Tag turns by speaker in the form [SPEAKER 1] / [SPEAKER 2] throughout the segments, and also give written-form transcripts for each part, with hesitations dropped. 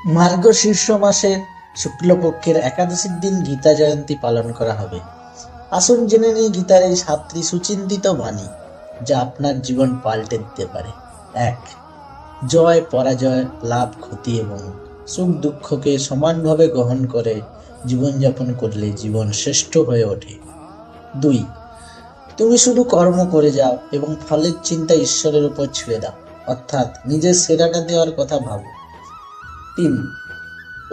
[SPEAKER 1] মার্গশীর্ষ মাসের শুক্লপক্ষের একাদশীর দিন গীতা জয়ন্তী পালন করা হবে। আসুন জেনে নিই গীতার এই 7টি সুচিন্তিত বাণী, যা আপনার জীবন পাল্টে দিতে পারে। 1. জয় পরাজয়, লাভ ক্ষতি এবং সুখ দুঃখকে সমানভাবে গ্রহণ করে জীবনযাপন করলে জীবন শ্রেষ্ঠ হয়ে ওঠে। 2. তুমি শুধু কর্ম করে যাও এবং ফলের চিন্তা ঈশ্বরের উপর ছেড়ে দাও, অর্থাৎ নিজের সেরাটা দেওয়ার কথা ভাবো। 3.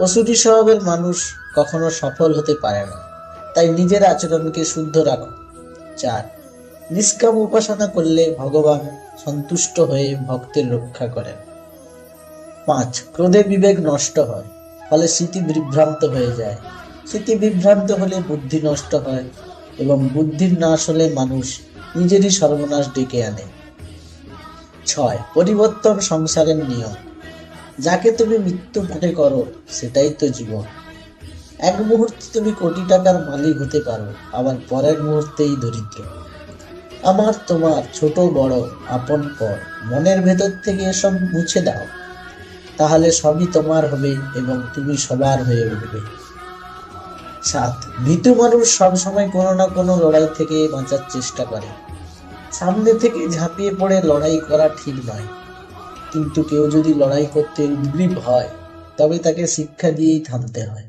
[SPEAKER 1] অসুরী স্বভাবের মানুষ কখনো সফল হতে পারে না, তাই নিজের আচরণকে শুদ্ধ রাখো। 4. নিষ্কাম উপাসনা করলে ভগবান সন্তুষ্ট হয়ে ভক্তের রক্ষা করেন। 5. ক্রোধে বিবেক নষ্ট হয়, ফলে স্মৃতি বিভ্রান্ত হয়ে যায়। স্মৃতি বিভ্রান্ত হলে বুদ্ধি নষ্ট হয় এবং বুদ্ধির নাশ হলে মানুষ নিজেরই সর্বনাশ ডেকে আনে। 6. পরিবর্তন সংসারের নিয়ম। যাকে তুমি মৃত্যু মনে করো সেটাই তো জীবন। এক মুহূর্তে তুমি কোটি টাকার মালিক হতে পারো, আবার পরের মুহূর্তেই দরিদ্র। আমার তোমার ছোট বড় আপন পর মনের ভেতর থেকে এসব মুছে দাও, তাহলে সবই তোমার হবে এবং তুমি সবার হয়ে উঠবে। 7. ভীতু মানুষ সবসময় কোনো না কোনো লড়াই থেকে বাঁচার চেষ্টা করে। সামনে থেকে ঝাঁপিয়ে পড়ে লড়াই করা ঠিক নয়, কিন্তু কেউ যদি লড়াই করতে উদ্গ্রীব হয় তবে তাকে শিক্ষা দিয়েই থামতে হয়।